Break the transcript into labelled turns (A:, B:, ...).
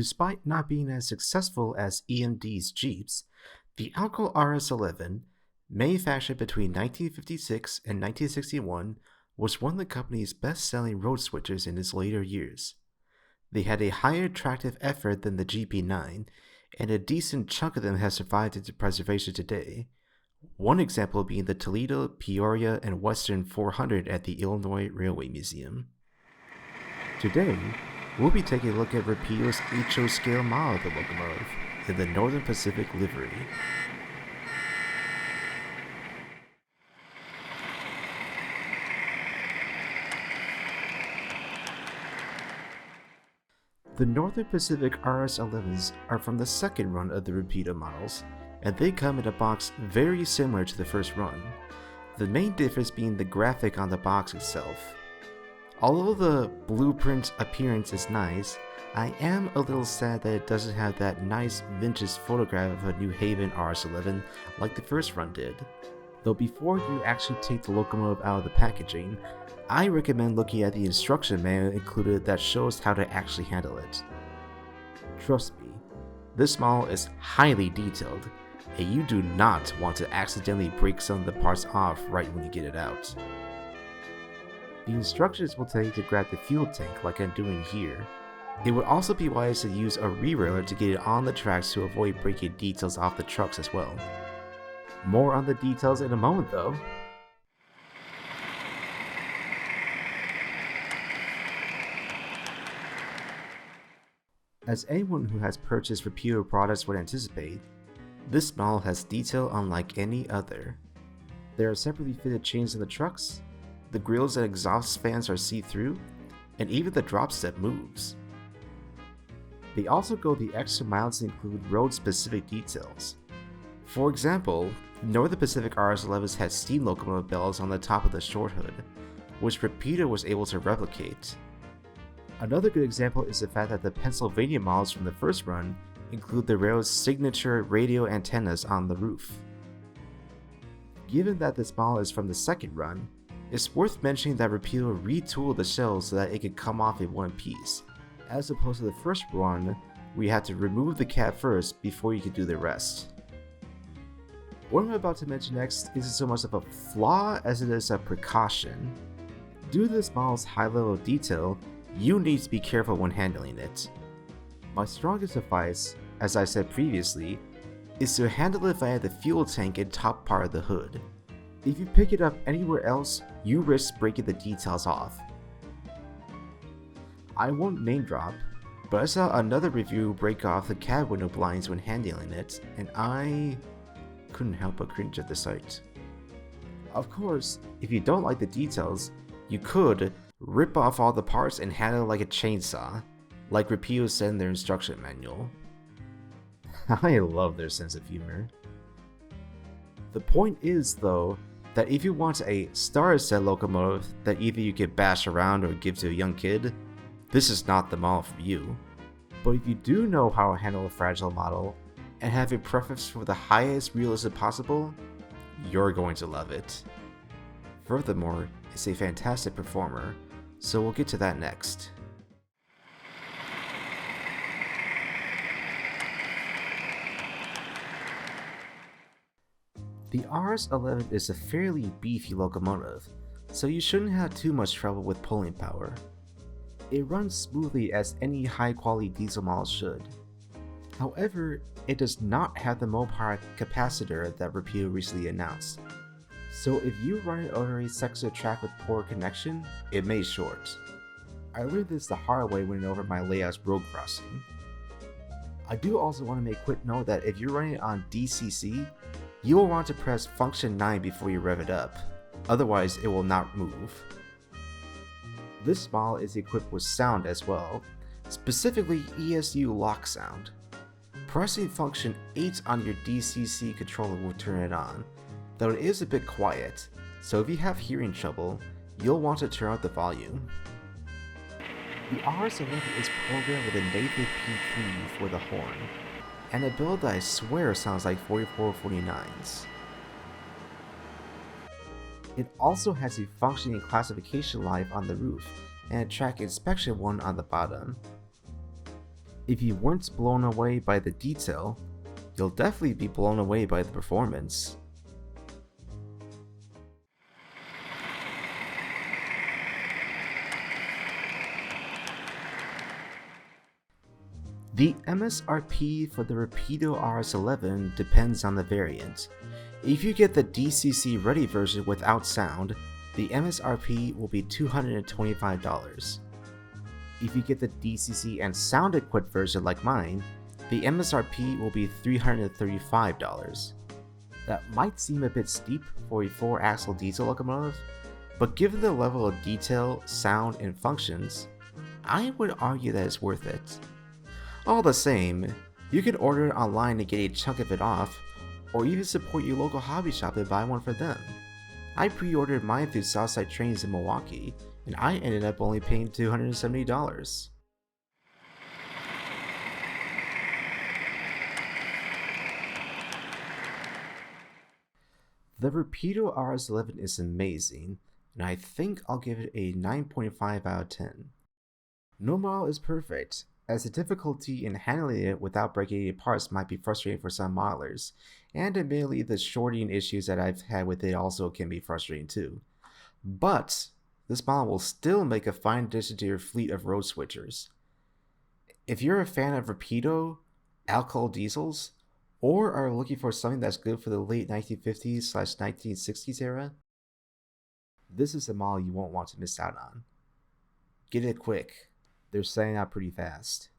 A: Despite not being as successful as EMD's Geeps, the ALCO RS-11, manufactured between 1956 and 1961, was one of the company's best-selling road switchers in its later years. They had a higher tractive effort than the GP9, and a decent chunk of them has survived into preservation today. One example being the Toledo, Peoria, and Western 400 at the Illinois Railway Museum. Today, we'll be taking a look at Rapido's HO scale model of the locomotive in the Northern Pacific livery. The Northern Pacific RS-11s are from the second run of the Rapido models, and they come in a box very similar to the first run, the main difference being the graphic on the box itself. Although the blueprint appearance is nice, I am a little sad that it doesn't have that nice vintage photograph of a New Haven RS-11 like the first run did. Though before you actually take the locomotive out of the packaging, I recommend looking at the instruction manual included that shows how to actually handle it. Trust me, this model is highly detailed, and you do not want to accidentally break some of the parts off right when you get it out. The instructions will tell you to grab the fuel tank like I'm doing here. It would also be wise to use a re-railer to get it on the tracks to avoid breaking details off the trucks as well. More on the details in a moment though. As anyone who has purchased Rapido products would anticipate, this model has detail unlike any other. There are separately fitted chains in the trucks, the grills and exhaust fans are see-through, and even the drop step moves. They also go the extra mile to include road-specific details. For example, Northern Pacific RS-11s had steam locomotive bells on the top of the short hood, which Rapido was able to replicate. Another good example is the fact that the Pennsylvania models from the first run include the railroad's signature radio antennas on the roof. Given that this model is from the second run, it's worth mentioning that Rapido retooled the shell so that it could come off in one piece, as opposed to the first run where you had to remove the cab first before you could do the rest. What I'm about to mention next isn't so much of a flaw as it is a precaution. Due to this model's high level of detail, you need to be careful when handling it. My strongest advice, as I said previously, is to handle it via the fuel tank and top part of the hood. If you pick it up anywhere else, you risk breaking the details off. I won't name drop, but I saw another review break off the cab window blinds when handling it, and I couldn't help but cringe at the sight. Of course, if you don't like the details, you could rip off all the parts and handle it like a chainsaw, like Rapido said in their instruction manual. I love their sense of humor. The point is, though, that if you want a star-set locomotive that either you can bash around or give to a young kid, this is not the model for you. But if you do know how to handle a fragile model, and have a preference for the highest realism possible, you're going to love it. Furthermore, it's a fantastic performer, so we'll get to that next. The RS-11 is a fairly beefy locomotive, so you shouldn't have too much trouble with pulling power. It runs smoothly as any high-quality diesel model should. However, it does not have the Mopar capacitor that Rapido recently announced, so if you run it over a section of track with poor connection, it may short. I learned this the hard way when over my layouts road crossing. I do also want to make a quick note that if you're running it on DCC, you will want to press function 9 before you rev it up, otherwise it will not move. This model is equipped with sound as well, specifically ESU lock sound. Pressing function 8 on your DCC controller will turn it on, though it is a bit quiet, so if you have hearing trouble, you'll want to turn up the volume. The RS-11 is programmed with a native P3 for the horn, and a build that I swear sounds like 4449's. It also has a functioning classification light on the roof and a track inspection one on the bottom. If you weren't blown away by the detail, you'll definitely be blown away by the performance. The MSRP for the Rapido RS-11 depends on the variant. If you get the DCC ready version without sound, the MSRP will be $225. If you get the DCC and sound equipped version like mine, the MSRP will be $335. That might seem a bit steep for a 4-axle diesel locomotive, but given the level of detail, sound, and functions, I would argue that it's worth it. All the same, you can order it online to get a chunk of it off, or even support your local hobby shop and buy one for them. I pre-ordered mine through Southside Trains in Milwaukee, and I ended up only paying $270. The Rapido RS-11 is amazing, and I think I'll give it a 9.5 out of 10. No model is perfect, as the difficulty in handling it without breaking any parts might be frustrating for some modelers, and admittedly the shorting issues that I've had with it also can be frustrating too. But this model will still make a fine addition to your fleet of road switchers. If you're a fan of Rapido, alcohol diesels, or are looking for something that's good for the late 1950s/1960s era, this is a model you won't want to miss out on. Get it quick. They're selling out pretty fast.